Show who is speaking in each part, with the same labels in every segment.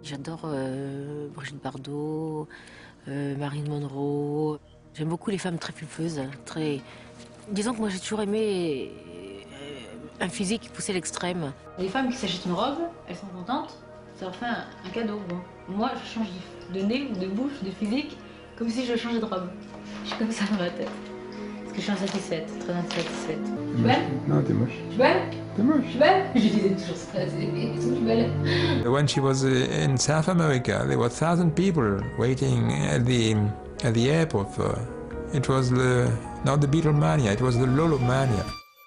Speaker 1: J'adore Brigitte Bardot, Marilyn Monroe. J'aime beaucoup les femmes très pulpeuses, très... Disons que moi j'ai toujours aimé un physique qui poussait à l'extrême.
Speaker 2: Les femmes qui s'achètent une robe, elles sont contentes, ça leur fait un cadeau. Bon. Moi, je change de nez, de bouche, de physique, comme si je changeais de robe. Je suis comme ça dans ma tête. Parce que je suis insatisfaite, très insatisfaite. Je suis belle?
Speaker 3: Non, t'es moche.
Speaker 2: Je suis belle?
Speaker 3: T'es moche.
Speaker 2: Je suis belle? Je disais toujours ça, je suis belle.
Speaker 4: When she was in South America, there were 1,000 people waiting at the airport for. It was not the Beatlemania, it was the Lolomania.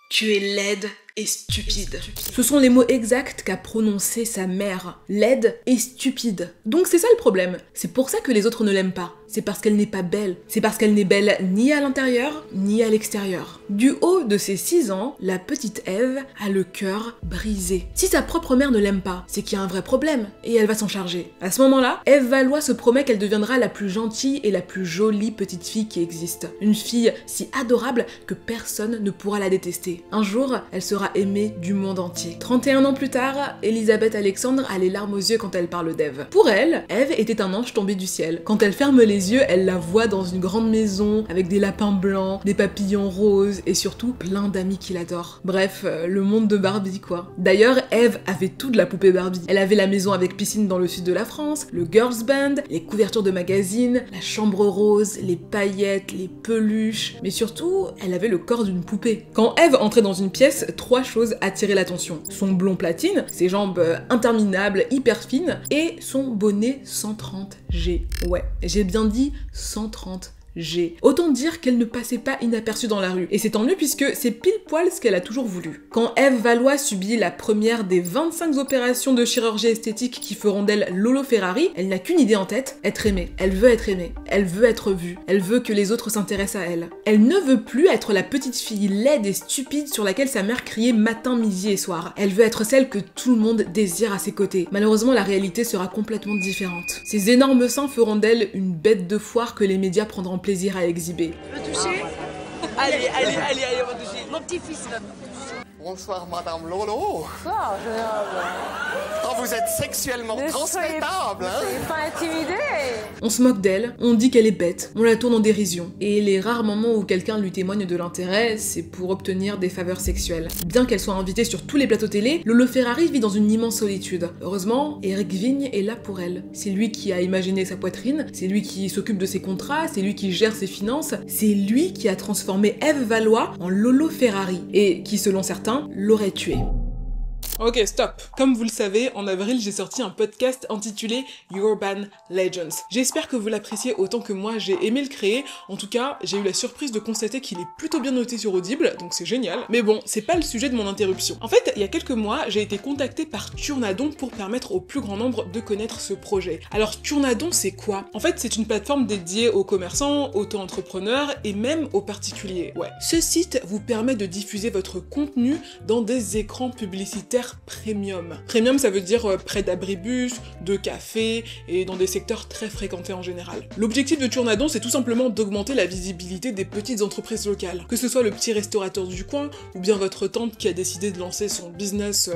Speaker 5: Tu es laide et stupide. Ce sont les mots exacts qu'a prononcé sa mère. Laide et stupide. Donc c'est ça le problème. C'est pour ça que les autres ne l'aiment pas. C'est parce qu'elle n'est pas belle. C'est parce qu'elle n'est belle ni à l'intérieur, ni à l'extérieur. Du haut de ses 6 ans, la petite Ève a le cœur brisé. Si sa propre mère ne l'aime pas, c'est qu'il y a un vrai problème, et elle va s'en charger. À ce moment-là, Ève Valois se promet qu'elle deviendra la plus gentille et la plus jolie petite fille qui existe. Une fille si adorable que personne ne pourra la détester. Un jour, elle sera aimée du monde entier. 31 ans plus tard, Elisabeth Alexandre a les larmes aux yeux quand elle parle d'Ève. Pour elle, Ève était un ange tombé du ciel. Quand elle ferme les yeux, elle la voit dans une grande maison avec des lapins blancs, des papillons roses et surtout plein d'amis qui l'adorent. Bref, le monde de Barbie quoi. D'ailleurs, Ève avait tout de la poupée Barbie. Elle avait la maison avec piscine dans le sud de la France, le girls band, les couvertures de magazines, la chambre rose, les paillettes, les peluches, mais surtout, elle avait le corps d'une poupée. Quand Ève entrait dans une pièce, 3 choses attiraient l'attention. Son blond platine, ses jambes interminables, hyper fines, et son bonnet 130G. Ouais, j'ai bien dit 130G. Autant dire qu'elle ne passait pas inaperçue dans la rue. Et c'est tant mieux puisque c'est pile poil ce qu'elle a toujours voulu. Quand Ève Valois subit la première des 25 opérations de chirurgie esthétique qui feront d'elle Lolo Ferrari, elle n'a qu'une idée en tête, être aimée. Elle veut être aimée, elle veut être vue, elle veut que les autres s'intéressent à elle. Elle ne veut plus être la petite fille laide et stupide sur laquelle sa mère criait matin, midi et soir. Elle veut être celle que tout le monde désire à ses côtés. Malheureusement, la réalité sera complètement différente. Ces énormes seins feront d'elle une bête de foire que les médias prendront plaisir à exhiber.
Speaker 6: Tu veux toucher? Allez, on va toucher. Mon petit-fils va me toucher.
Speaker 7: Bonsoir Madame Lolo.
Speaker 8: Bonsoir, jeune homme.
Speaker 7: Oh, vous êtes sexuellement transmettable, hein?
Speaker 8: Ne soyez pas intimidé.
Speaker 5: On se moque d'elle, on dit qu'elle est bête, on la tourne en dérision. Et les rares moments où quelqu'un lui témoigne de l'intérêt, c'est pour obtenir des faveurs sexuelles. Bien qu'elle soit invitée sur tous les plateaux télé, Lolo Ferrari vit dans une immense solitude. Heureusement, Eric Vigne est là pour elle. C'est lui qui a imaginé sa poitrine, c'est lui qui s'occupe de ses contrats, c'est lui qui gère ses finances, c'est lui qui a transformé Ève Valois en Lolo Ferrari, et qui, selon certains, l'aurait tuée.
Speaker 9: Ok, stop. Comme vous le savez, en avril, j'ai sorti un podcast intitulé Urban Legends. J'espère que vous l'appréciez autant que moi j'ai aimé le créer. En tout cas, j'ai eu la surprise de constater qu'il est plutôt bien noté sur Audible, donc c'est génial. Mais bon, c'est pas le sujet de mon interruption. En fait, il y a quelques mois, j'ai été contactée par Tournadon pour permettre au plus grand nombre de connaître ce projet. Alors, Tournadon, c'est quoi? En fait, c'est une plateforme dédiée aux commerçants, auto-entrepreneurs et même aux particuliers. Ouais. Ce site vous permet de diffuser votre contenu dans des écrans publicitaires premium. Premium, ça veut dire près d'abribus, de cafés et dans des secteurs très fréquentés en général. L'objectif de Tournadon, c'est tout simplement d'augmenter la visibilité des petites entreprises locales. Que ce soit le petit restaurateur du coin ou bien votre tante qui a décidé de lancer son business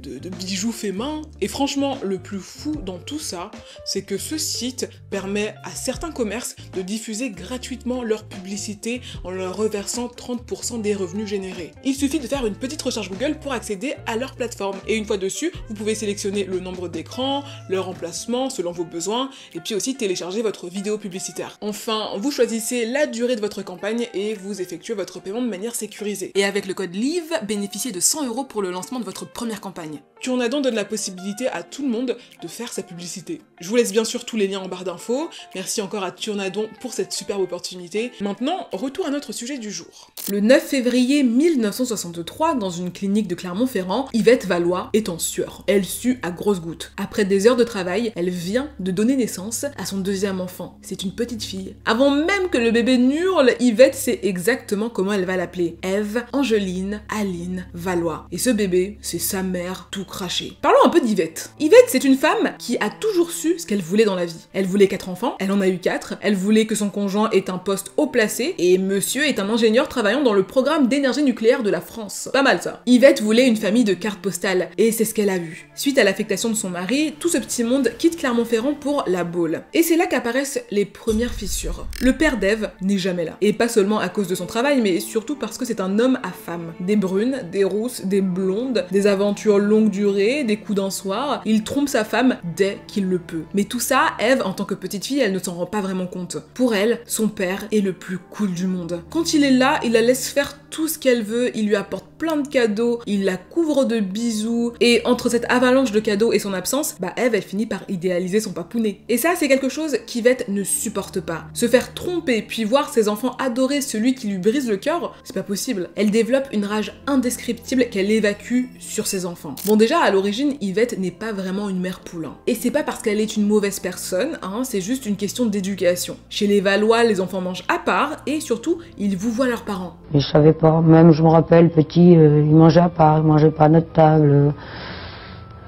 Speaker 9: de bijoux faits main. Et franchement, le plus fou dans tout ça, c'est que ce site permet à certains commerces de diffuser gratuitement leur publicité en leur reversant 30% des revenus générés. Il suffit de faire une petite recherche Google pour accéder à leur plateforme. Et une fois dessus, vous pouvez sélectionner le nombre d'écrans, leur emplacement selon vos besoins, et puis aussi télécharger votre vidéo publicitaire. Enfin, vous choisissez la durée de votre campagne et vous effectuez votre paiement de manière sécurisée. Et avec le code LIVE, bénéficiez de 100 € pour le lancement de votre première campagne. Tournadon donne la possibilité à tout le monde de faire sa publicité. Je vous laisse bien sûr tous les liens en barre d'infos. Merci encore à Tournadon pour cette superbe opportunité. Maintenant, retour à notre sujet du jour.
Speaker 5: Le 9 février 1963, dans une clinique de Clermont-Ferrand, Yvette Valois est en sueur. Elle sue à grosses gouttes. Après des heures de travail, elle vient de donner naissance à son deuxième enfant. C'est une petite fille. Avant même que le bébé n'hurle, Yvette sait exactement comment elle va l'appeler. Ève Angeline Aline Valois. Et ce bébé, c'est sa mère tout craché. Parlons un peu d'Yvette. Yvette, c'est une femme qui a toujours su ce qu'elle voulait dans la vie. Elle voulait 4 enfants, elle en a eu 4. Elle voulait que son conjoint ait un poste haut placé, et monsieur est un ingénieur travaillant dans le programme d'énergie nucléaire de la France. Pas mal ça. Yvette voulait une famille de cartes postales s'installe, et c'est ce qu'elle a vu. Suite à l'affectation de son mari, tout ce petit monde quitte Clermont-Ferrand pour La Baule. Et c'est là qu'apparaissent les premières fissures. Le père d'Ève n'est jamais là. Et pas seulement à cause de son travail, mais surtout parce que c'est un homme à femme. Des brunes, des rousses, des blondes, des aventures longue durée, des coups d'un soir. Il trompe sa femme dès qu'il le peut. Mais tout ça, Ève, en tant que petite fille, elle ne s'en rend pas vraiment compte. Pour elle, son père est le plus cool du monde. Quand il est là, il la laisse faire tout ce qu'elle veut, il lui apporte plein de cadeaux, il la couvre de bisous, et entre cette avalanche de cadeaux et son absence, Ève, elle finit par idéaliser son papounet. Et ça, c'est quelque chose qu'Yvette ne supporte pas. Se faire tromper, puis voir ses enfants adorer celui qui lui brise le cœur, c'est pas possible. Elle développe une rage indescriptible qu'elle évacue sur ses enfants. Bon, déjà, à l'origine, Yvette n'est pas vraiment une mère poule. Et c'est pas parce qu'elle est une mauvaise personne, c'est juste une question d'éducation. Chez les Valois, les enfants mangent à part, et surtout, ils vous voient leurs parents.
Speaker 3: Mais je savais pas, même je me rappelle, petit, il mangeait à part, il mangeait pas à notre table.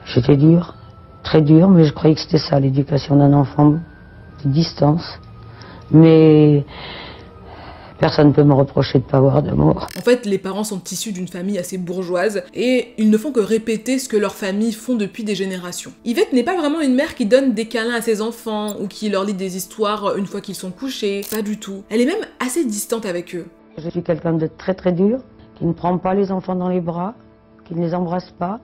Speaker 3: J'étais dur, très dur, mais je croyais que c'était ça, l'éducation d'un enfant, de distance. Mais personne ne peut me reprocher de pas avoir d'amour.
Speaker 5: En fait, les parents sont issus d'une famille assez bourgeoise et ils ne font que répéter ce que leurs familles font depuis des générations. Yvette n'est pas vraiment une mère qui donne des câlins à ses enfants ou qui leur lit des histoires une fois qu'ils sont couchés, pas du tout. Elle est même assez distante avec eux.
Speaker 3: Je suis quelqu'un de très très dur, qui ne prend pas les enfants dans les bras, qui ne les embrasse pas.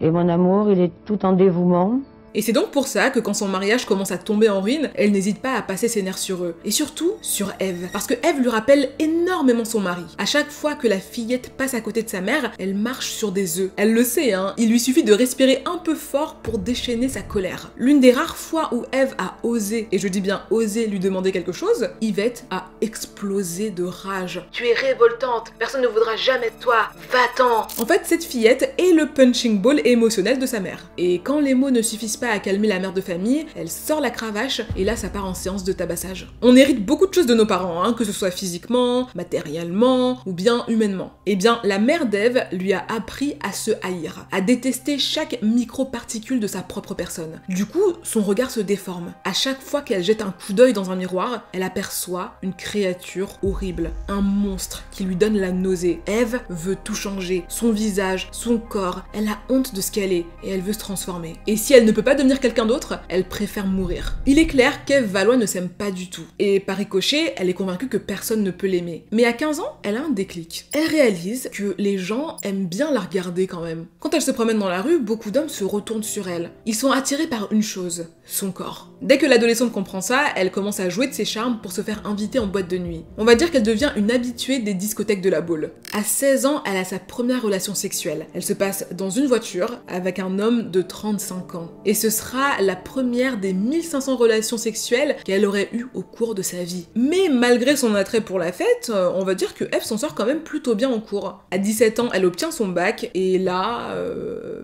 Speaker 3: Et mon amour, il est tout en dévouement.
Speaker 5: Et c'est donc pour ça que quand son mariage commence à tomber en ruine, elle n'hésite pas à passer ses nerfs sur eux. Et surtout, sur Ève. Parce que Ève lui rappelle énormément son mari. À chaque fois que la fillette passe à côté de sa mère, elle marche sur des œufs. Elle le sait, il lui suffit de respirer un peu fort pour déchaîner sa colère. L'une des rares fois où Ève a osé, et je dis bien osé, lui demander quelque chose, Yvette a explosé de rage. Tu es révoltante, personne ne voudra jamais de toi, va-t'en! En fait, cette fillette est le punching ball émotionnel de sa mère. Et quand les mots ne suffisent pas à calmer la mère de famille, elle sort la cravache et là ça part en séance de tabassage. On hérite beaucoup de choses de nos parents, que ce soit physiquement, matériellement ou bien humainement. Eh bien, la mère d'Ève lui a appris à se haïr, à détester chaque micro-particule de sa propre personne. Du coup, son regard se déforme. À chaque fois qu'elle jette un coup d'œil dans un miroir, elle aperçoit une créature horrible, un monstre qui lui donne la nausée. Ève veut tout changer, son visage, son corps, elle a honte de ce qu'elle est et elle veut se transformer. Et si elle ne peut pas devenir quelqu'un d'autre, elle préfère mourir. Il est clair qu'Ève Valois ne s'aime pas du tout. Et par ricochet, elle est convaincue que personne ne peut l'aimer. Mais à 15 ans, elle a un déclic. Elle réalise que les gens aiment bien la regarder quand même. Quand elle se promène dans la rue, beaucoup d'hommes se retournent sur elle. Ils sont attirés par une chose, son corps. Dès que l'adolescente comprend ça, elle commence à jouer de ses charmes pour se faire inviter en boîte de nuit. On va dire qu'elle devient une habituée des discothèques de La Baule. À 16 ans, elle a sa première relation sexuelle. Elle se passe dans une voiture avec un homme de 35 ans. Et ce sera la première des 1500 relations sexuelles qu'elle aurait eues au cours de sa vie. Mais malgré son attrait pour la fête, on va dire que Ève s'en sort quand même plutôt bien en cours. À 17 ans, elle obtient son bac et là,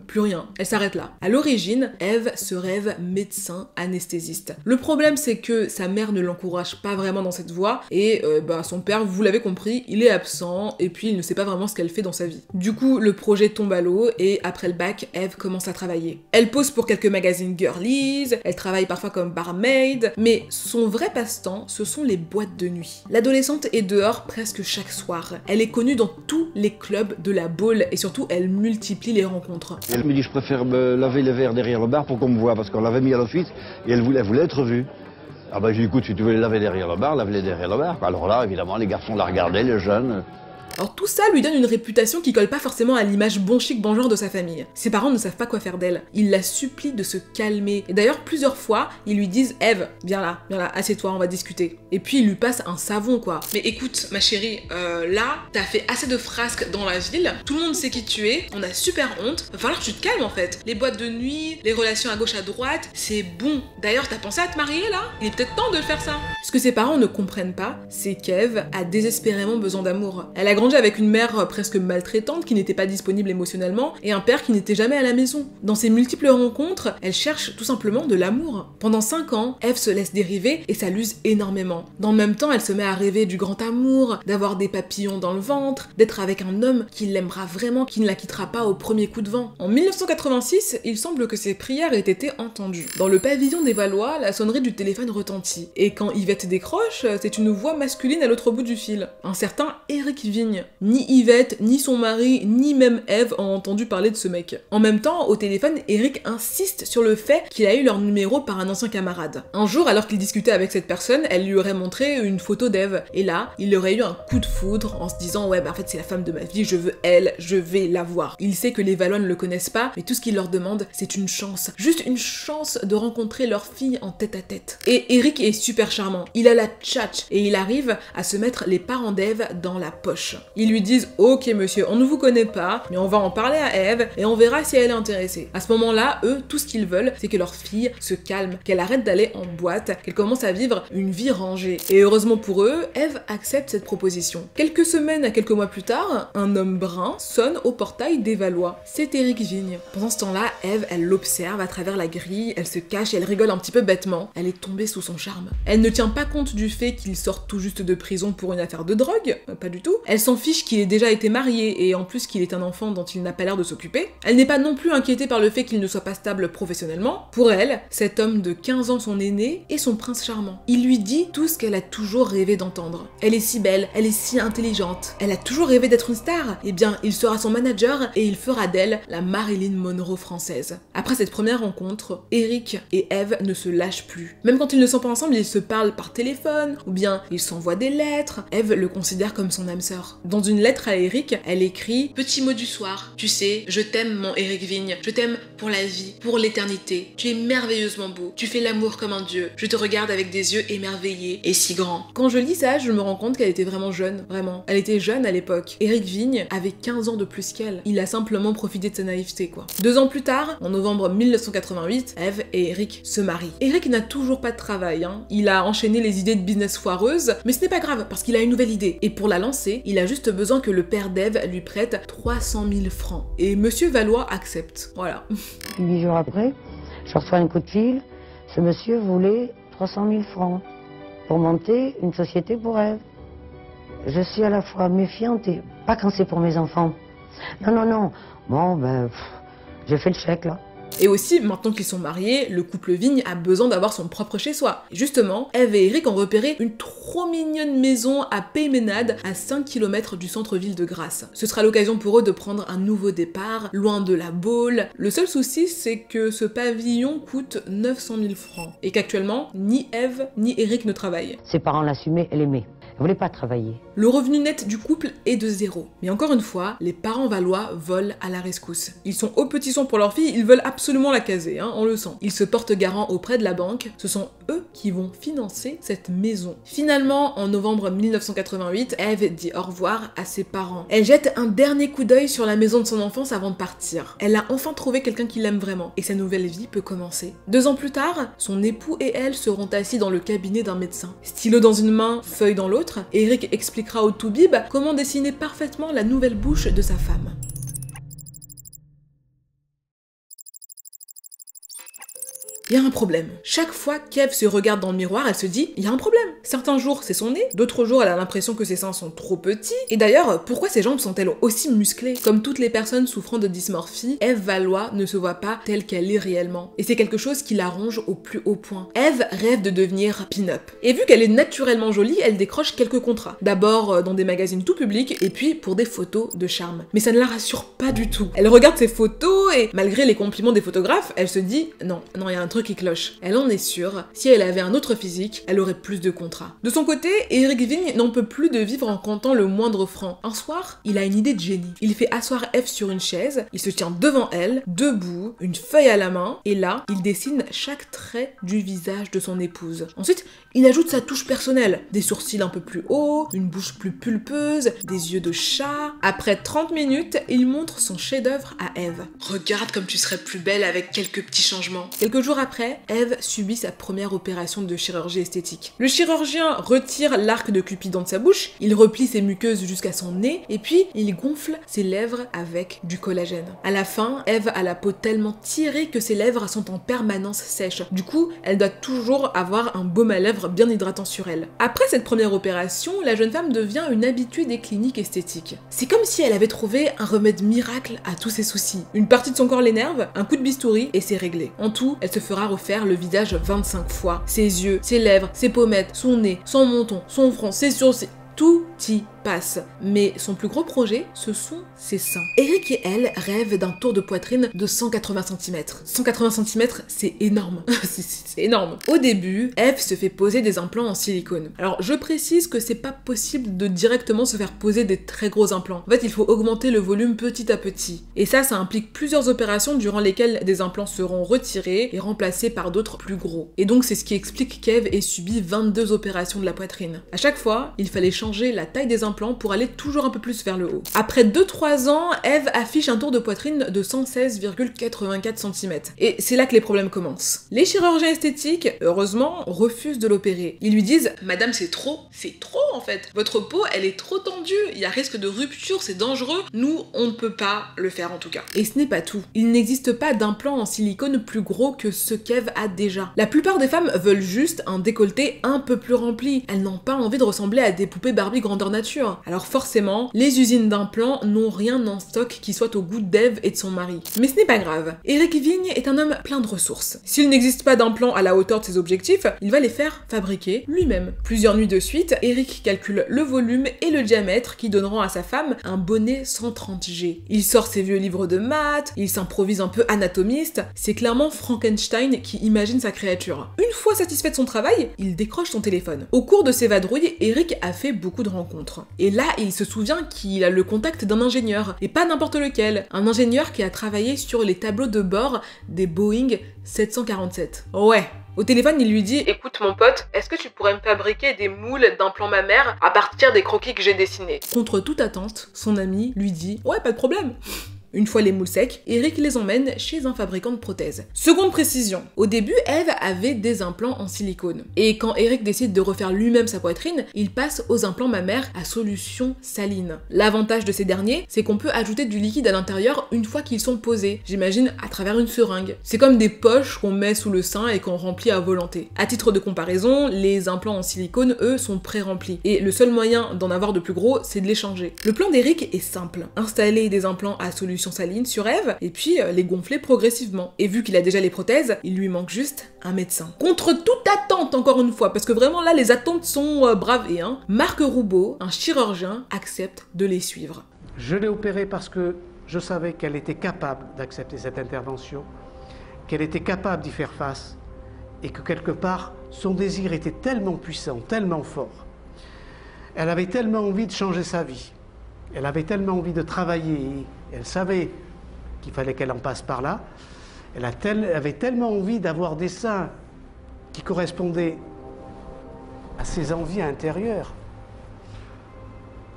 Speaker 5: plus rien. Elle s'arrête là. À l'origine, Ève se rêve médecin anesthésiste. Le problème, c'est que sa mère ne l'encourage pas vraiment dans cette voie et son père, vous l'avez compris, il est absent et puis il ne sait pas vraiment ce qu'elle fait dans sa vie. Du coup, le projet tombe à l'eau et après le bac, Ève commence à travailler. Elle pose pour quelques magazines girlies, elle travaille parfois comme barmaid, mais son vrai passe-temps, ce sont les boîtes de nuit. L'adolescente est dehors presque chaque soir. Elle est connue dans tous les clubs de La Baule et surtout, elle multiplie les rencontres.
Speaker 10: Elle me dit, je préfère me laver les verres derrière le bar pour qu'on me voit, parce qu'on l'avait mis à l'office et elle voulait être vue. Ah bah j'ai dit, écoute, si tu veux les laver derrière le bar, lave-les derrière le bar. Alors là, évidemment, les garçons la regardaient, les jeunes.
Speaker 5: Alors tout ça lui donne une réputation qui colle pas forcément à l'image bon chic bon genre de sa famille. Ses parents ne savent pas quoi faire d'elle. Ils la supplient de se calmer. Et d'ailleurs plusieurs fois, ils lui disent « Ève, viens là, assieds-toi, on va discuter. » Et puis ils lui passent un savon quoi. Mais écoute ma chérie, là, t'as fait assez de frasques dans la ville, tout le monde sait qui tu es, on a super honte, va falloir que tu te calmes en fait. Les boîtes de nuit, les relations à gauche à droite, c'est bon. D'ailleurs t'as pensé à te marier là? Il est peut-être temps de le faire ça. Ce que ses parents ne comprennent pas, c'est qu'Ève a désespérément besoin d'amour. Elle a grandi avec une mère presque maltraitante qui n'était pas disponible émotionnellement et un père qui n'était jamais à la maison. Dans ses multiples rencontres, elle cherche tout simplement de l'amour. Pendant 5 ans, Ève se laisse dériver et ça l'use énormément. Dans le même temps, elle se met à rêver du grand amour, d'avoir des papillons dans le ventre, d'être avec un homme qui l'aimera vraiment, qui ne la quittera pas au premier coup de vent. En 1986, il semble que ses prières aient été entendues. Dans le pavillon des Valois, la sonnerie du téléphone retentit. Et quand Yvette décroche, c'est une voix masculine à l'autre bout du fil. Un certain Éric Vigne. cogne. Ni Yvette, ni son mari, ni même Eve ont entendu parler de ce mec. En même temps, au téléphone, Eric insiste sur le fait qu'il a eu leur numéro par un ancien camarade. Un jour, alors qu'il discutait avec cette personne, elle lui aurait montré une photo d'Eve. Et là, il aurait eu un coup de foudre en se disant « Ouais, bah en fait, c'est la femme de ma vie, je veux elle, je vais la voir. » Il sait que les Valois ne le connaissent pas, mais tout ce qu'il leur demande, c'est une chance. Juste une chance de rencontrer leur fille en tête-à-tête. Et Eric est super charmant. Il a la tchatch et il arrive à se mettre les parents d'Eve dans la poche. Ils lui disent « Ok monsieur, on ne vous connaît pas, mais on va en parler à Eve et on verra si elle est intéressée. » À ce moment-là, eux, tout ce qu'ils veulent, c'est que leur fille se calme, qu'elle arrête d'aller en boîte, qu'elle commence à vivre une vie rangée. Et heureusement pour eux, Eve accepte cette proposition. Quelques semaines à quelques mois plus tard, un homme brun sonne au portail des Valois. C'est Eric Vigne. Pendant ce temps-là, Eve, elle l'observe à travers la grille, elle se cache, elle rigole un petit peu bêtement. Elle est tombée sous son charme. Elle ne tient pas compte du fait qu'il sort tout juste de prison pour une affaire de drogue, pas du tout. Elle s'en fiche qu'il ait déjà été marié et en plus qu'il est un enfant dont il n'a pas l'air de s'occuper. Elle n'est pas non plus inquiétée par le fait qu'il ne soit pas stable professionnellement. Pour elle, cet homme de 15 ans, son aîné, est son prince charmant. Il lui dit tout ce qu'elle a toujours rêvé d'entendre. Elle est si belle, elle est si intelligente, elle a toujours rêvé d'être une star. Eh bien, il sera son manager et il fera d'elle la Marilyn Monroe française. Après cette première rencontre, Eric et Eve ne se lâchent plus. Même quand ils ne sont pas ensemble, ils se parlent par téléphone, ou bien ils s'envoient des lettres. Eve le considère comme son âme sœur. Dans une lettre à Eric, elle écrit « Petit mot du soir, tu sais, je t'aime mon Eric Vigne, je t'aime pour la vie, pour l'éternité. Tu es merveilleusement beau, tu fais l'amour comme un dieu, je te regarde avec des yeux émerveillés et si grands. » Quand je lis ça, je me rends compte qu'elle était vraiment jeune, vraiment. Elle était jeune à l'époque. Eric Vigne avait 15 ans de plus qu'elle. Il a simplement profité de sa naïveté, quoi. 2 ans plus tard, en novembre 1988, Eve et Eric se marient. Eric n'a toujours pas de travail, hein. Il a enchaîné les idées de business foireuses, mais ce n'est pas grave, parce qu'il a une nouvelle idée. Et pour la lancer, il a juste besoin que le père d'Eve lui prête 300 000 francs. Et Monsieur Valois accepte. Voilà.
Speaker 3: 8 jours après, je reçois un coup de fil. Ce monsieur voulait 300 000 francs pour monter une société pour Eve. Je suis à la fois méfiante et pas quand c'est pour mes enfants. Non, non, non. Bon, ben, j'ai fait le chèque, là.
Speaker 5: Et aussi, maintenant qu'ils sont mariés, le couple Vigne a besoin d'avoir son propre chez-soi. Et justement, Eve et Eric ont repéré une trop mignonne maison à Peymeinade, à 5 km du centre-ville de Grasse. Ce sera l'occasion pour eux de prendre un nouveau départ, loin de la Baule. Le seul souci, c'est que ce pavillon coûte 900 000 francs. Et qu'actuellement, ni Eve ni Eric ne travaillent.
Speaker 3: Ses parents l'assumaient, elle aimait. Elle voulait pas travailler.
Speaker 5: Le revenu net du couple est de 0. Mais encore une fois, les parents Valois volent à la rescousse. Ils sont au petit son pour leur fille, ils veulent absolument la caser, hein, on le sent. Ils se portent garant auprès de la banque, ce sont eux qui vont financer cette maison. Finalement, en novembre 1988, Eve dit au revoir à ses parents. Elle jette un dernier coup d'œil sur la maison de son enfance avant de partir. Elle a enfin trouvé quelqu'un qui l'aime vraiment, et sa nouvelle vie peut commencer. 2 ans plus tard, son époux et elle seront assis dans le cabinet d'un médecin. Stylo dans une main, feuille dans l'autre, Eric expliquera au toubib comment dessiner parfaitement la nouvelle bouche de sa femme. Il y a un problème. Chaque fois qu'Eve se regarde dans le miroir, elle se dit « il y a un problème ». Certains jours, c'est son nez, d'autres jours, elle a l'impression que ses seins sont trop petits. Et d'ailleurs, pourquoi ses jambes sont-elles aussi musclées? Comme toutes les personnes souffrant de dysmorphie, Eve Valois ne se voit pas telle qu'elle est réellement. Et c'est quelque chose qui la ronge au plus haut point. Eve rêve de devenir pin-up. Et vu qu'elle est naturellement jolie, elle décroche quelques contrats. D'abord dans des magazines tout publics, et puis pour des photos de charme. Mais ça ne la rassure pas du tout. Elle regarde ses photos et, malgré les compliments des photographes, elle se dit « non, il y a un truc qui cloche. » Elle en est sûre, si elle avait un autre physique, elle aurait plus de contrats. De son côté, Eric Vigne n'en peut plus de vivre en comptant le moindre franc. Un soir, il a une idée de génie. Il fait asseoir Eve sur une chaise, il se tient devant elle, debout, une feuille à la main, et là, il dessine chaque trait du visage de son épouse. Ensuite, il ajoute sa touche personnelle, des sourcils un peu plus hauts, une bouche plus pulpeuse, des yeux de chat. Après 30 minutes, il montre son chef-d'œuvre à Eve. Regarde comme tu serais plus belle avec quelques petits changements. Quelques jours après, Eve subit sa première opération de chirurgie esthétique. Le chirurgien retire l'arc de Cupidon de sa bouche, il replie ses muqueuses jusqu'à son nez, et puis il gonfle ses lèvres avec du collagène. À la fin, Eve a la peau tellement tirée que ses lèvres sont en permanence sèches. Du coup, elle doit toujours avoir un baume à lèvres bien hydratant sur elle. Après cette première opération, la jeune femme devient une habituée des cliniques esthétiques. C'est comme si elle avait trouvé un remède miracle à tous ses soucis. Une partie de son corps l'énerve, un coup de bistouri et c'est réglé. En tout, elle se fera refaire le visage 25 fois. Ses yeux, ses lèvres, ses pommettes, son nez, son menton, son front, ses sourcils, tout y passe, mais son plus gros projet, ce sont ses seins. Eric et elle rêvent d'un tour de poitrine de 180 cm. 180 cm, c'est énorme. c'est énorme. Au début, Eve se fait poser des implants en silicone. Alors, je précise que c'est pas possible de directement se faire poser des très gros implants. En fait, il faut augmenter le volume petit à petit. Et ça implique plusieurs opérations durant lesquelles des implants seront retirés et remplacés par d'autres plus gros. Et donc, c'est ce qui explique qu'Eve ait subi 22 opérations de la poitrine. À chaque fois, il fallait changer la taille des implants pour aller toujours un peu plus vers le haut. Après 2-3 ans, Eve affiche un tour de poitrine de 116,84 cm. Et c'est là que les problèmes commencent. Les chirurgiens esthétiques, heureusement, refusent de l'opérer. Ils lui disent « Madame, c'est trop en fait. Votre peau, elle est trop tendue, il y a risque de rupture, c'est dangereux. Nous, on ne peut pas le faire en tout cas. » Et ce n'est pas tout. Il n'existe pas d'implant en silicone plus gros que ce qu'Eve a déjà. La plupart des femmes veulent juste un décolleté un peu plus rempli. Elles n'ont pas envie de ressembler à des poupées Barbie grandeur nature. Alors forcément, les usines d'implants n'ont rien en stock qui soit au goût d'Eve et de son mari. Mais ce n'est pas grave. Eric Vigne est un homme plein de ressources. S'il n'existe pas d'implant à la hauteur de ses objectifs, il va les faire fabriquer lui-même. Plusieurs nuits de suite, Eric calcule le volume et le diamètre qui donneront à sa femme un bonnet 130G. Il sort ses vieux livres de maths, il s'improvise un peu anatomiste, c'est clairement Frankenstein qui imagine sa créature. Une fois satisfait de son travail, il décroche son téléphone. Au cours de ses vadrouilles, Eric a fait beaucoup de rencontres. Et là, il se souvient qu'il a le contact d'un ingénieur, et pas n'importe lequel. Un ingénieur qui a travaillé sur les tableaux de bord des Boeing 747. Ouais. Au téléphone, il lui dit « Écoute mon pote, est-ce que tu pourrais me fabriquer des moules d'implants mammaires à partir des croquis que j'ai dessinés ?» Contre toute attente, son ami lui dit « Ouais, pas de problème !» Une fois les moules secs, Eric les emmène chez un fabricant de prothèses. Seconde précision, au début, Eve avait des implants en silicone. Et quand Eric décide de refaire lui-même sa poitrine, il passe aux implants mammaires à solution saline. L'avantage de ces derniers, c'est qu'on peut ajouter du liquide à l'intérieur une fois qu'ils sont posés, j'imagine à travers une seringue. C'est comme des poches qu'on met sous le sein et qu'on remplit à volonté. À titre de comparaison, les implants en silicone, eux, sont pré-remplis. Et le seul moyen d'en avoir de plus gros, c'est de les changer. Le plan d'Eric est simple. Installer des implants à solution saline sur Eve et puis les gonfler progressivement. Et vu qu'il a déjà les prothèses, il lui manque juste un médecin. Contre toute attente, encore une fois, parce que vraiment là les attentes sont bravées, hein. Marc Roubaud, un chirurgien, accepte de les suivre.
Speaker 11: Je l'ai opérée parce que je savais qu'elle était capable d'accepter cette intervention, qu'elle était capable d'y faire face et que quelque part son désir était tellement puissant, tellement fort. Elle avait tellement envie de changer sa vie. Elle avait tellement envie de travailler, elle savait qu'il fallait qu'elle en passe par là. Elle avait tellement envie d'avoir des seins qui correspondaient à ses envies intérieures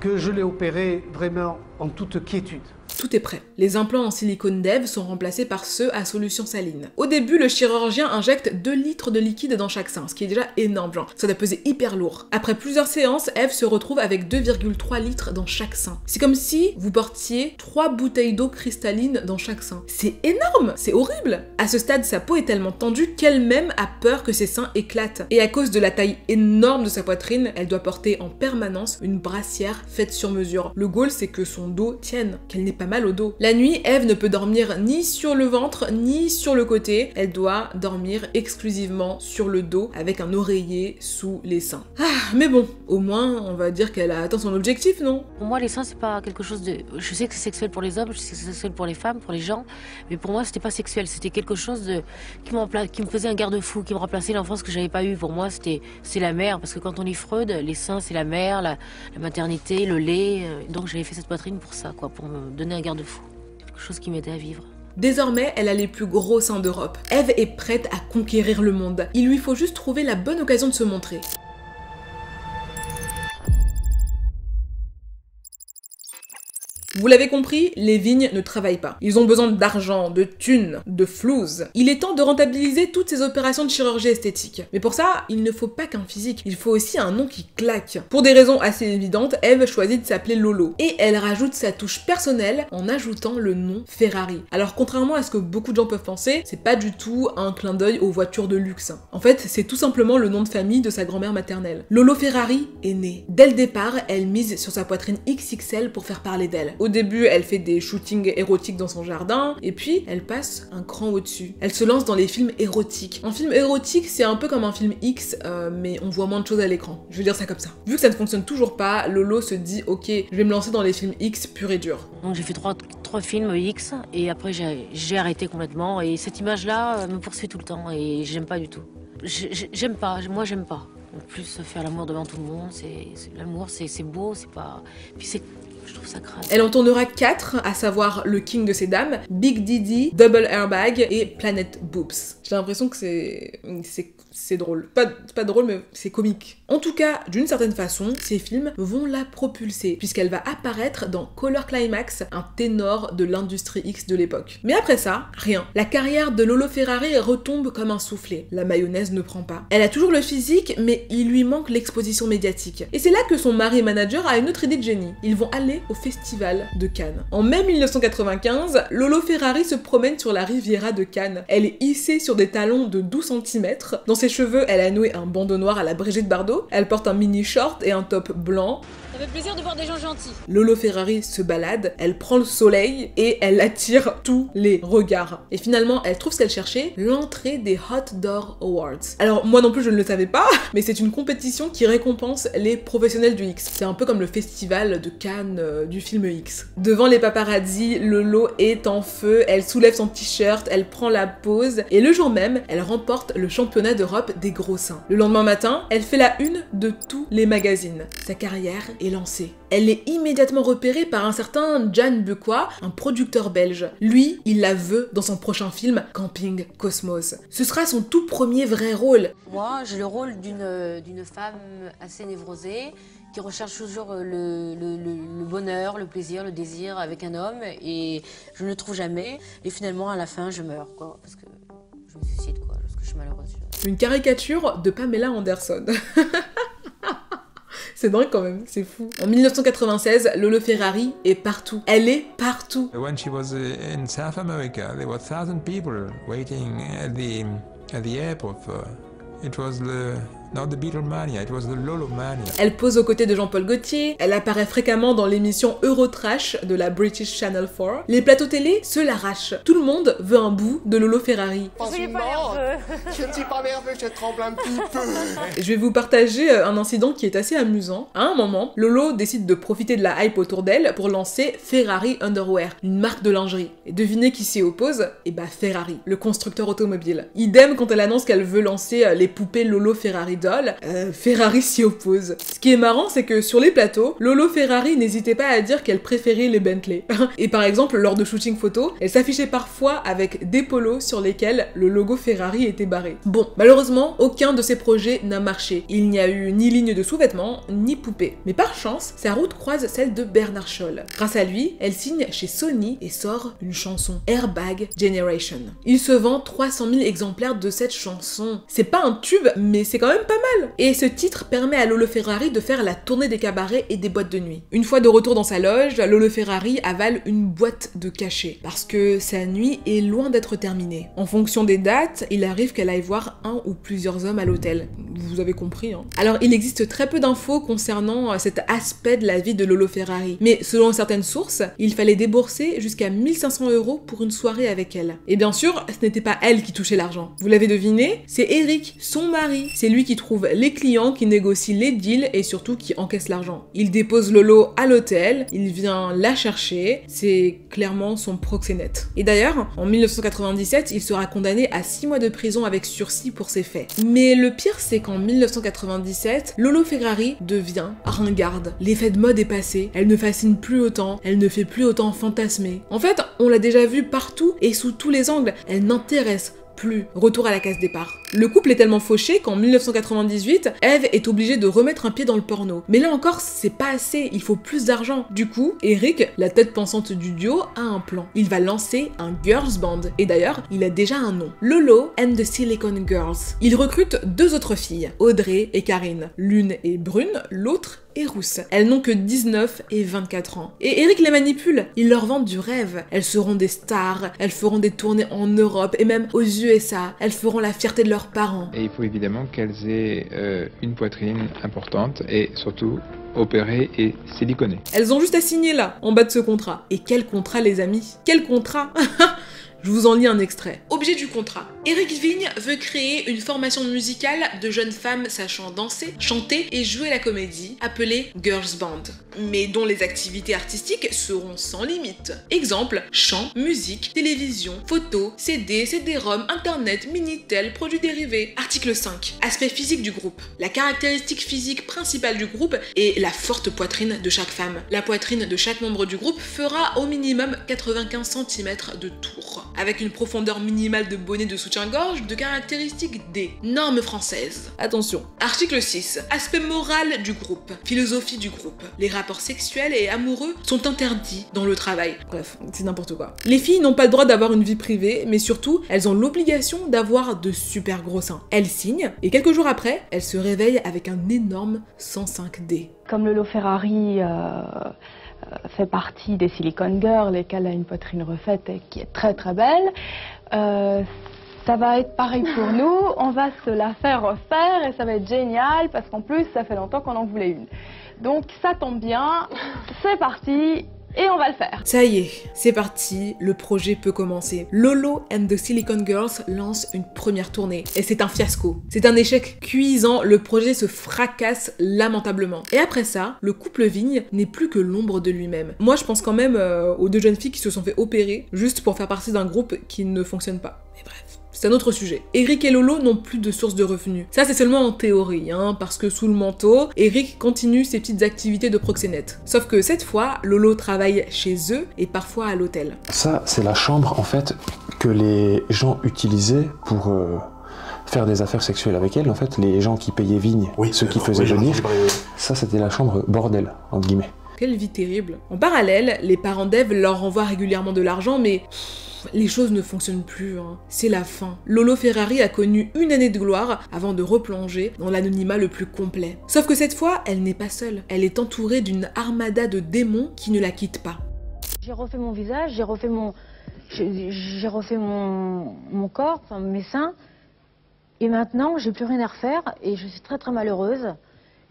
Speaker 11: que je l'ai opérée vraiment en toute quiétude.
Speaker 5: Tout est prêt. Les implants en silicone d'Eve sont remplacés par ceux à solution saline. Au début, le chirurgien injecte 2 litres de liquide dans chaque sein, ce qui est déjà énorme, genre, ça doit peser hyper lourd. Après plusieurs séances, Eve se retrouve avec 2,3 litres dans chaque sein. C'est comme si vous portiez 3 bouteilles d'eau cristalline dans chaque sein. C'est énorme, c'est horrible. À ce stade, sa peau est tellement tendue qu'elle-même a peur que ses seins éclatent. Et à cause de la taille énorme de sa poitrine, elle doit porter en permanence une brassière faite sur mesure. Le goal, c'est que son dos tienne, qu'elle n'ait pas mal au dos. La nuit, Eve ne peut dormir ni sur le ventre ni sur le côté. Elle doit dormir exclusivement sur le dos avec un oreiller sous les seins. Ah, mais bon, au moins, on va dire qu'elle a atteint son objectif, non?
Speaker 1: Pour moi, les seins, c'est pas quelque chose de... Je sais que c'est sexuel pour les hommes, je sais que c'est sexuel pour les femmes, pour les gens, mais pour moi, c'était pas sexuel. C'était quelque chose de... qui me faisait un garde-fou, qui me remplaçait l'enfance que j'avais pas eue. Pour moi, c'est la mère, parce que quand on y Freud, les seins, c'est la mère, la maternité, le lait. Donc j'avais fait cette poitrine pour ça, quoi, pour me donner un garde-fou. Quelque chose qui m'aidait à vivre.
Speaker 5: Désormais, elle a les plus gros seins d'Europe. Eve est prête à conquérir le monde. Il lui faut juste trouver la bonne occasion de se montrer. Vous l'avez compris, les Vignes ne travaillent pas. Ils ont besoin d'argent, de thunes, de flouze. Il est temps de rentabiliser toutes ces opérations de chirurgie esthétique. Mais pour ça, il ne faut pas qu'un physique, il faut aussi un nom qui claque. Pour des raisons assez évidentes, Eve choisit de s'appeler Lolo. Et elle rajoute sa touche personnelle en ajoutant le nom Ferrari. Alors contrairement à ce que beaucoup de gens peuvent penser, c'est pas du tout un clin d'œil aux voitures de luxe. En fait, c'est tout simplement le nom de famille de sa grand-mère maternelle. Lolo Ferrari est née. Dès le départ, elle mise sur sa poitrine XXL pour faire parler d'elle. Au début, elle fait des shootings érotiques dans son jardin, et puis elle passe un cran au-dessus. Elle se lance dans les films érotiques. Un film érotique, c'est un peu comme un film X, mais on voit moins de choses à l'écran. Je veux dire ça comme ça. Vu que ça ne fonctionne toujours pas, Lolo se dit, ok, je vais me lancer dans les films X pur et dur.
Speaker 1: Donc j'ai fait trois films X, et après j'ai arrêté complètement, et cette image-là me poursuit tout le temps, et j'aime pas du tout. J'aime pas, moi j'aime pas. En plus, faire l'amour devant tout le monde, l'amour, c'est beau, c'est pas... Puis je trouve ça crade.
Speaker 5: Elle en tournera 4, à savoir Le King de ces dames, Big Diddy, Double Airbag et Planet Boobs. J'ai l'impression que c'est drôle. Pas drôle, mais c'est comique. En tout cas, d'une certaine façon, ces films vont la propulser, puisqu'elle va apparaître dans Color Climax, un ténor de l'industrie X de l'époque. Mais après ça, rien. La carrière de Lolo Ferrari retombe comme un soufflet. La mayonnaise ne prend pas. Elle a toujours le physique, mais il lui manque l'exposition médiatique. Et c'est là que son mari manager a une autre idée de génie. Ils vont aller au festival de Cannes. En mai 1995, Lolo Ferrari se promène sur la Riviera de Cannes. Elle est hissée sur des talons de 12 cm. Dans ses cheveux, elle a noué un bandeau noir à la Brigitte Bardot. Elle porte un mini short et un top blanc.
Speaker 2: Ça fait plaisir de voir des gens gentils.
Speaker 5: Lolo Ferrari se balade, elle prend le soleil et elle attire tous les regards. Et finalement, elle trouve ce qu'elle cherchait, l'entrée des Hot Door Awards. Alors moi non plus je ne le savais pas, mais c'est une compétition qui récompense les professionnels du X. C'est un peu comme le festival de Cannes du film X. Devant les paparazzi, Lolo est en feu, elle soulève son t-shirt, elle prend la pose et le jour même, elle remporte le championnat d'Europe des gros seins. Le lendemain matin, elle fait la une de tous les magazines. Sa carrière est lancée. Elle est immédiatement repérée par un certain Jan Bucquois, un producteur belge. Lui, il la veut dans son prochain film Camping Cosmos. Ce sera son tout premier vrai rôle.
Speaker 1: Moi, j'ai le rôle d'une femme assez névrosée qui recherche toujours le bonheur, le plaisir, le désir avec un homme et je ne le trouve jamais. Et finalement, à la fin, je meurs, quoi, parce que je me suicide, quoi, parce que je suis malheureuse.
Speaker 5: Une caricature de Pamela Anderson. C'est dingue quand même, c'est fou. En 1996, Lolo Ferrari est partout. Elle est partout.
Speaker 4: When she was in South America, there were 1,000 people waiting at the airport for. It was not the Beatlemania, it was the Lolomania.
Speaker 5: Elle pose aux côtés de Jean-Paul Gaultier, elle apparaît fréquemment dans l'émission Eurotrash de la British Channel 4. Les plateaux télé se l'arrachent. Tout le monde veut un bout de Lolo Ferrari.
Speaker 8: Soyez pas nerveux.
Speaker 7: Je ne suis pas nerveux, je tremble un petit peu.
Speaker 5: Je vais vous partager un incident qui est assez amusant. À un moment, Lolo décide de profiter de la hype autour d'elle pour lancer Ferrari Underwear, une marque de lingerie. Et devinez qui s'y oppose? Eh bah Ferrari, le constructeur automobile. Idem quand elle annonce qu'elle veut lancer les poupées Lolo Ferrari Doll, Ferrari s'y oppose. Ce qui est marrant, c'est que sur les plateaux, Lolo Ferrari n'hésitait pas à dire qu'elle préférait les Bentley. Et par exemple, lors de shooting photo, elle s'affichait parfois avec des polos sur lesquels le logo Ferrari était barré. Bon, malheureusement, aucun de ces projets n'a marché. Il n'y a eu ni ligne de sous-vêtements, ni poupée. Mais par chance, sa route croise celle de Bernard Scholl. Grâce à lui, elle signe chez Sony et sort une chanson, Airbag Generation. Il se vend 300 000 exemplaires de cette chanson. C'est pas un tube, mais c'est quand même pas mal. Et ce titre permet à Lolo Ferrari de faire la tournée des cabarets et des boîtes de nuit. Une fois de retour dans sa loge, Lolo Ferrari avale une boîte de cachet, parce que sa nuit est loin d'être terminée. En fonction des dates, il arrive qu'elle aille voir un ou plusieurs hommes à l'hôtel. Vous avez compris, hein. Alors il existe très peu d'infos concernant cet aspect de la vie de Lolo Ferrari, mais selon certaines sources, il fallait débourser jusqu'à 1500 € pour une soirée avec elle. Et bien sûr, ce n'était pas elle qui touchait l'argent. Vous l'avez deviné, c'est Eric, son mari. C'est lui qui trouve les clients, qui négocie les deals et surtout qui encaisse l'argent. Il dépose Lolo à l'hôtel, il vient la chercher, c'est clairement son proxénète. Et d'ailleurs, en 1997, il sera condamné à 6 mois de prison avec sursis pour ces faits. Mais le pire, c'est qu'en 1997, Lolo Ferrari devient ringarde. L'effet de mode est passé, elle ne fascine plus autant, elle ne fait plus autant fantasmer. En fait, on l'a déjà vue partout et sous tous les angles, elle n'intéresse plus. Retour à la case départ. Le couple est tellement fauché qu'en 1998, Eve est obligée de remettre un pied dans le porno. Mais là encore, c'est pas assez, il faut plus d'argent. Du coup, Eric, la tête pensante du duo, a un plan. Il va lancer un girls band. Et d'ailleurs, il a déjà un nom. Lolo and the Silicon Girls. Il recrute 2 autres filles, Audrey et Karine. L'une est brune, l'autre et rousses. Elles n'ont que 19 et 24 ans. Et Eric les manipule, il leur vend du rêve. Elles seront des stars, elles feront des tournées en Europe et même aux USA. Elles feront la fierté de leurs parents.
Speaker 12: Et il faut évidemment qu'elles aient une poitrine importante et surtout opérée et siliconée.
Speaker 5: Elles ont juste à signer là, en bas de ce contrat. Et quel contrat les amis? Quel contrat? Je vous en lis un extrait. Objet du contrat. Eric Vigne veut créer une formation musicale de jeunes femmes sachant danser, chanter et jouer la comédie, appelée Girls Band, mais dont les activités artistiques seront sans limite. Exemple, chant, musique, télévision, photos, CD, CD-ROM, internet, Minitel, produits dérivés. Article 5. Aspect physique du groupe. La caractéristique physique principale du groupe est la forte poitrine de chaque femme. La poitrine de chaque membre du groupe fera au minimum 95 cm de tour, avec une profondeur minimale de bonnet de soutien-gorge de caractéristiques D. Normes françaises. Attention. Article 6. Aspect moral du groupe. Philosophie du groupe. Les rapports sexuels et amoureux sont interdits dans le travail. Bref, c'est n'importe quoi. Les filles n'ont pas le droit d'avoir une vie privée, mais surtout, elles ont l'obligation d'avoir de super gros seins. Elles signent, et quelques jours après, elles se réveillent avec un énorme 105D.
Speaker 13: Comme Lolo Ferrari fait partie des Silicon Girls et qu'elle a une poitrine refaite et qui est très très belle, ça va être pareil pour nous, on va se la faire refaire et ça va être génial parce qu'en plus ça fait longtemps qu'on en voulait une. Donc ça tombe bien, c'est parti. Et on va le faire.
Speaker 5: Ça y est, c'est parti, le projet peut commencer. Lolo and the Silicon Girls lance une première tournée. Et c'est un fiasco. C'est un échec cuisant, le projet se fracasse lamentablement. Et après ça, le couple Vigne n'est plus que l'ombre de lui-même. Moi je pense quand même aux deux jeunes filles qui se sont fait opérer, juste pour faire partie d'un groupe qui ne fonctionne pas. Mais bref. C'est un autre sujet. Eric et Lolo n'ont plus de source de revenus. Ça, c'est seulement en théorie, hein, parce que sous le manteau, Eric continue ses petites activités de proxénète. Sauf que cette fois, Lolo travaille chez eux et parfois à l'hôtel. Ça, c'est la chambre, en fait, que les gens utilisaient pour faire des affaires sexuelles avec elle. En fait, les gens qui payaient Vigne, ceux qui faisaient venir, ça, c'était la chambre bordel, entre guillemets. Quelle vie terrible. En parallèle, les parents d'Eve leur renvoient régulièrement de l'argent, mais les choses ne fonctionnent plus, hein. C'est la fin. Lolo Ferrari a connu une année de gloire avant de replonger dans l'anonymat le plus complet. Sauf que cette fois, elle n'est pas seule. Elle est entourée d'une armada de démons qui ne la quittent pas.
Speaker 13: J'ai refait mon visage, j'ai refait mon corps, enfin mes seins, et maintenant j'ai plus rien à refaire et je suis très très malheureuse.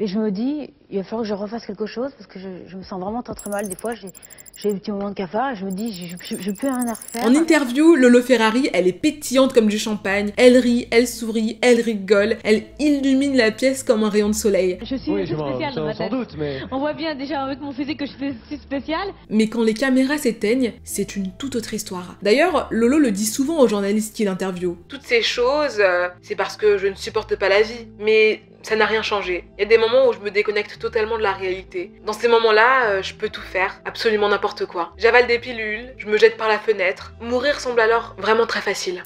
Speaker 13: Et je me dis, il va falloir que je refasse quelque chose parce que je me sens vraiment très très mal. Des fois, j'ai des petits moments de cafard et je me dis, j'ai plus rien à refaire. En interview, Lolo Ferrari, elle est pétillante comme du champagne. Elle rit, elle sourit, elle rigole. Elle illumine la pièce comme un rayon de soleil.
Speaker 14: Je suis spéciale dans ma tête. Sans doute, mais... On voit bien déjà avec mon physique que je suis spéciale.
Speaker 5: Mais quand les caméras s'éteignent, c'est une toute autre histoire. D'ailleurs, Lolo le dit souvent aux journalistes qu'il interviewe. Toutes ces choses, c'est parce que je ne supporte pas la vie. Mais ça n'a rien changé. Il y a des moments où je me déconnecte totalement de la réalité. Dans ces moments-là, je peux tout faire, absolument n'importe quoi. J'avale des pilules, je me jette par la fenêtre. Mourir semble alors vraiment très facile.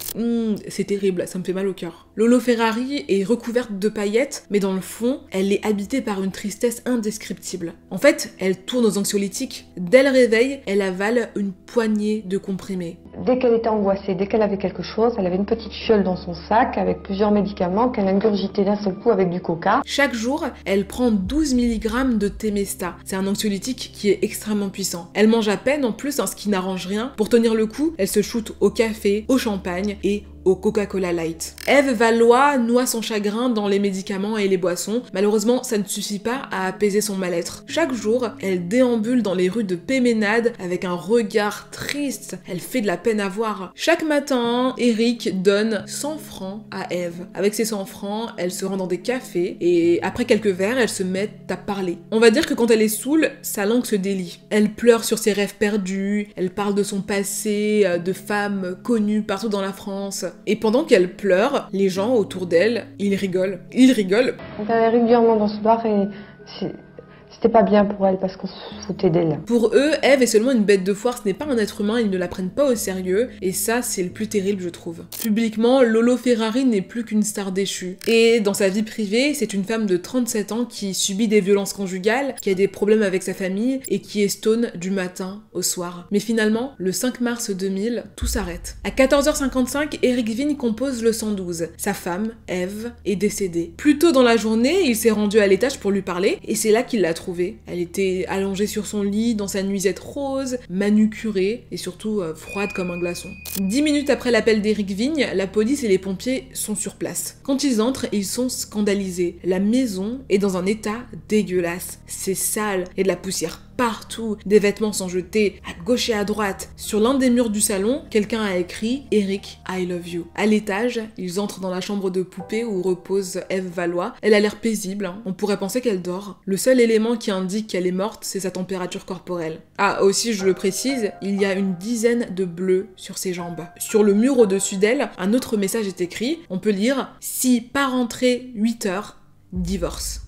Speaker 5: C'est terrible, ça me fait mal au cœur. Lolo Ferrari est recouverte de paillettes, mais dans le fond, elle est habitée par une tristesse indescriptible. En fait, elle tourne aux anxiolytiques. Dès le réveil, elle avale une poignée de comprimés.
Speaker 15: Dès qu'elle était angoissée, dès qu'elle avait quelque chose, elle avait une petite fiole dans son sac avec plusieurs médicaments qu'elle ingurgitait d'un seul coup avec du coca.
Speaker 5: Chaque jour, elle prend 12 mg de Temesta. C'est un anxiolytique qui est extrêmement puissant. Elle mange à peine en plus, ce qui n'arrange rien. Pour tenir le coup, elle se shoote au café, au champagne et au Coca-Cola Light. Eve Valois noie son chagrin dans les médicaments et les boissons. Malheureusement, ça ne suffit pas à apaiser son mal-être. Chaque jour, elle déambule dans les rues de Péménade avec un regard triste. Elle fait de la peine à voir. Chaque matin, Eric donne 100 francs à Eve. Avec ces 100 francs, elle se rend dans des cafés et après quelques verres, elle se met à parler. On va dire que quand elle est saoule, sa langue se délie. Elle pleure sur ses rêves perdus, elle parle de son passé, de femmes connues partout dans la France. Et pendant qu'elle pleure, les gens autour d'elle, ils rigolent. Ils rigolent.
Speaker 15: On allait régulièrement dans ce bar et c'était pas bien pour elle parce qu'on se foutait d'elle.
Speaker 5: Pour eux, Eve est seulement une bête de foire, ce n'est pas un être humain, ils ne la prennent pas au sérieux, et ça, c'est le plus terrible, je trouve. Publiquement, Lolo Ferrari n'est plus qu'une star déchue. Et dans sa vie privée, c'est une femme de 37 ans qui subit des violences conjugales, qui a des problèmes avec sa famille, et qui est stone du matin au soir. Mais finalement, le 5 mars 2000, tout s'arrête. À 14h55, Eric Vigne compose le 112. Sa femme, Eve, est décédée. Plus tôt dans la journée, il s'est rendu à l'étage pour lui parler, et c'est là qu'il l'a trouvé
Speaker 9: trouvée. Elle était allongée sur son lit, dans sa nuisette rose, manucurée et surtout froide comme un glaçon. 10 minutes après l'appel d'Éric Vigne, la police et les pompiers sont sur place. Quand ils entrent, ils sont scandalisés. La maison est dans un état dégueulasse. C'est sale et de la poussière partout, des vêtements sont jetés à gauche et à droite. Sur l'un des murs du salon, quelqu'un a écrit « Eric, I love you ». À l'étage, ils entrent dans la chambre de poupée où repose Ève Valois. Elle a l'air paisible, hein. On pourrait penser qu'elle dort. Le seul élément qui indique qu'elle est morte, c'est sa température corporelle. Ah, aussi, je le précise, il y a une dizaine de bleus sur ses jambes. Sur le mur au-dessus d'elle, un autre message est écrit. On peut lire « Si pas rentré 8 heures, divorce ».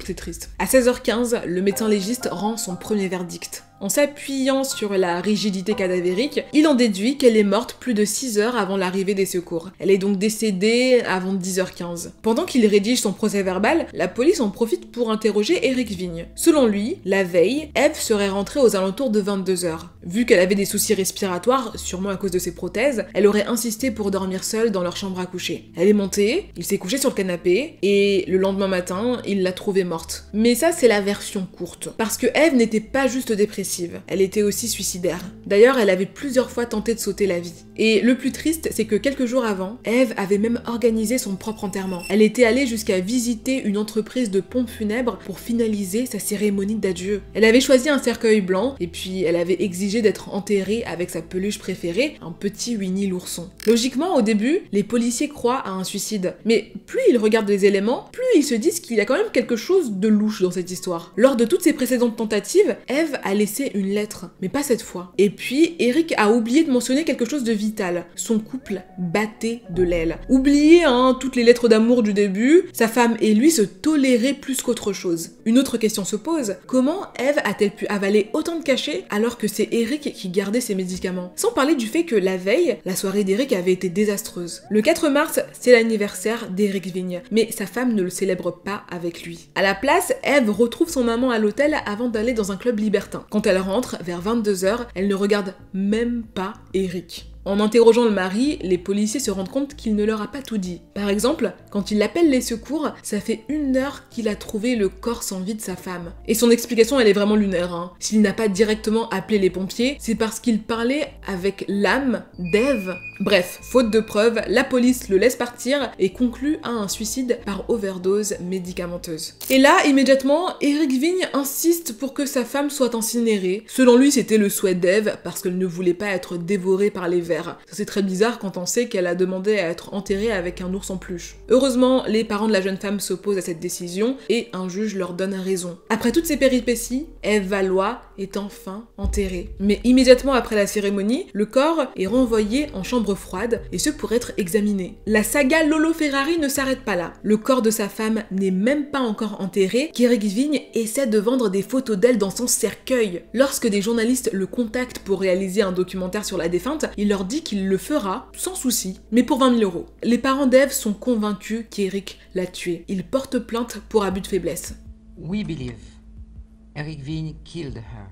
Speaker 9: C'est triste. À 16h15, le médecin légiste rend son premier verdict. En s'appuyant sur la rigidité cadavérique, il en déduit qu'elle est morte plus de 6 heures avant l'arrivée des secours. Elle est donc décédée avant 10h15. Pendant qu'il rédige son procès verbal, la police en profite pour interroger Éric Vigne. Selon lui, la veille, Ève serait rentrée aux alentours de 22h. Vu qu'elle avait des soucis respiratoires, sûrement à cause de ses prothèses, elle aurait insisté pour dormir seule dans leur chambre à coucher. Elle est montée, il s'est couché sur le canapé, et le lendemain matin, il l'a trouvée morte. Mais ça, c'est la version courte. Parce que Ève n'était pas juste dépressive. Elle était aussi suicidaire. D'ailleurs, elle avait plusieurs fois tenté de sauter la vie. Et le plus triste, c'est que quelques jours avant, Ève avait même organisé son propre enterrement. Elle était allée jusqu'à visiter une entreprise de pompes funèbres pour finaliser sa cérémonie d'adieu. Elle avait choisi un cercueil blanc, et puis elle avait exigé d'être enterrée avec sa peluche préférée, un petit Winnie l'ourson. Logiquement, au début, les policiers croient à un suicide. Mais plus ils regardent les éléments, plus ils se disent qu'il y a quand même quelque chose de louche dans cette histoire. Lors de toutes ses précédentes tentatives, Ève a laissé une lettre, mais pas cette fois. Et puis, Éric a oublié de mentionner quelque chose de vital. Son couple battait de l'aile. Oubliez, toutes les lettres d'amour du début, sa femme et lui se toléraient plus qu'autre chose. Une autre question se pose, comment Ève a-t-elle pu avaler autant de cachets alors que c'est Éric qui gardait ses médicaments? Sans parler du fait que la veille, la soirée d'Éric avait été désastreuse. Le 4 mars, c'est l'anniversaire d'Éric Vigne, mais sa femme ne le célèbre pas avec lui. À la place, Ève retrouve son maman à l'hôtel avant d'aller dans un club libertin. Quand elle rentre, vers 22h, elle ne regarde même pas Éric. En interrogeant le mari, les policiers se rendent compte qu'il ne leur a pas tout dit. Par exemple, quand il appelle les secours, ça fait 1 heure qu'il a trouvé le corps sans vie de sa femme. Et son explication, elle est vraiment lunaire. S'il n'a pas directement appelé les pompiers, c'est parce qu'il parlait avec l'âme d'Ève. Bref, faute de preuves, la police le laisse partir et conclut à un suicide par overdose médicamenteuse. Et là, immédiatement, Éric Vigne insiste pour que sa femme soit incinérée. Selon lui, c'était le souhait d'Ève parce qu'elle ne voulait pas être dévorée par les vers. Ça, c'est très bizarre quand on sait qu'elle a demandé à être enterrée avec un ours en peluche. Heureusement, les parents de la jeune femme s'opposent à cette décision et un juge leur donne raison. Après toutes ces péripéties, Ève Valois est enfin enterrée. Mais immédiatement après la cérémonie, le corps est renvoyé en chambre froide et ce pour être examiné. La saga Lolo Ferrari ne s'arrête pas là. Le corps de sa femme n'est même pas encore enterré qu'Éric Vigne essaie de vendre des photos d'elle dans son cercueil. Lorsque des journalistes le contactent pour réaliser un documentaire sur la défunte, il leur dit qu'il le fera sans souci, mais pour 20 000 €. Les parents d'Ève sont convaincus qu'Éric l'a tuée. Ils portent plainte pour abus de faiblesse.
Speaker 16: We believe Éric Vigne killed her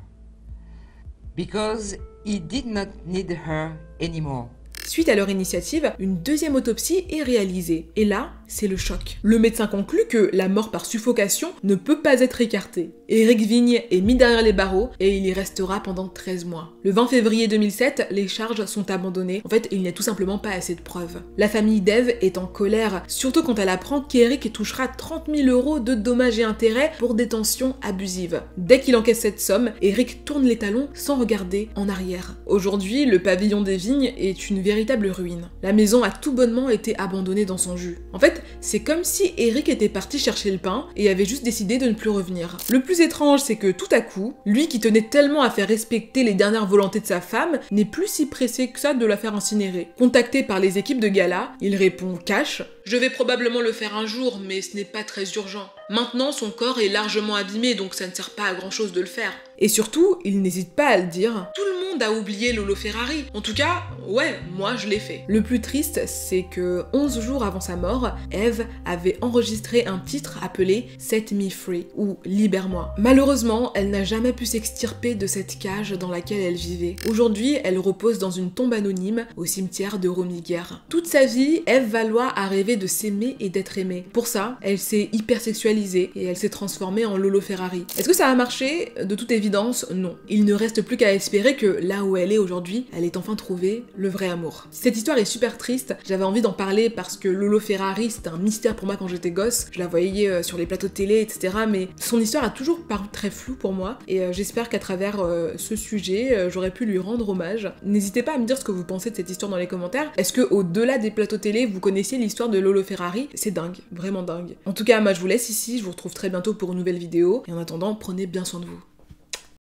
Speaker 16: because he did not need her anymore.
Speaker 9: Suite à leur initiative, une deuxième autopsie est réalisée. Et là, c'est le choc. Le médecin conclut que la mort par suffocation ne peut pas être écartée. Éric Vigne est mis derrière les barreaux et il y restera pendant 13 mois. Le 20 février 2007, les charges sont abandonnées. En fait, il n'y a tout simplement pas assez de preuves. La famille d'Ève est en colère, surtout quand elle apprend qu'Éric touchera 30 000 € de dommages et intérêts pour détention abusive. Dès qu'il encaisse cette somme, Éric tourne les talons sans regarder en arrière. Aujourd'hui, le pavillon des Vignes est une véritable ruine. La maison a tout bonnement été abandonnée dans son jus. En fait, c'est comme si Éric était parti chercher le pain et avait juste décidé de ne plus revenir. Le plus étrange, c'est que tout à coup, lui qui tenait tellement à faire respecter les dernières volontés de sa femme, n'est plus si pressé que ça de la faire incinérer. Contacté par les équipes de gala, il répond cash « Je vais probablement le faire un jour, mais ce n'est pas très urgent. Maintenant, son corps est largement abîmé, donc ça ne sert pas à grand chose de le faire. » Et surtout, il n'hésite pas à le dire. Tout le monde a oublié Lolo Ferrari. En tout cas,
Speaker 5: ouais, moi je l'ai fait. Le plus triste, c'est que 11 jours avant sa mort, Eve avait enregistré un titre appelé Set Me Free ou Libère-moi. Malheureusement, elle n'a jamais pu s'extirper de cette cage dans laquelle elle vivait. Aujourd'hui, elle repose dans une tombe anonyme au cimetière de Romiguer. Toute sa vie, Eve Valois a rêvé de s'aimer et d'être aimée. Pour ça, elle s'est hypersexualisée et elle s'est transformée en Lolo Ferrari. Est-ce que ça a marché? De toute évidence, non. Il ne reste plus qu'à espérer que là où elle est aujourd'hui, elle ait enfin trouvé le vrai amour. Cette histoire est super triste, j'avais envie d'en parler parce que Lolo Ferrari, c'était un mystère pour moi quand j'étais gosse. Je la voyais sur les plateaux de télé, etc. Mais son histoire a toujours paru très floue pour moi et j'espère qu'à travers ce sujet, j'aurais pu lui rendre hommage. N'hésitez pas à me dire ce que vous pensez de cette histoire dans les commentaires. Est-ce que au-delà des plateaux télé, vous connaissiez l'histoire de Lolo Ferrari? C'est dingue, vraiment dingue. En tout cas, moi je vous laisse ici, je vous retrouve très bientôt pour une nouvelle vidéo et en attendant, prenez bien soin de vous.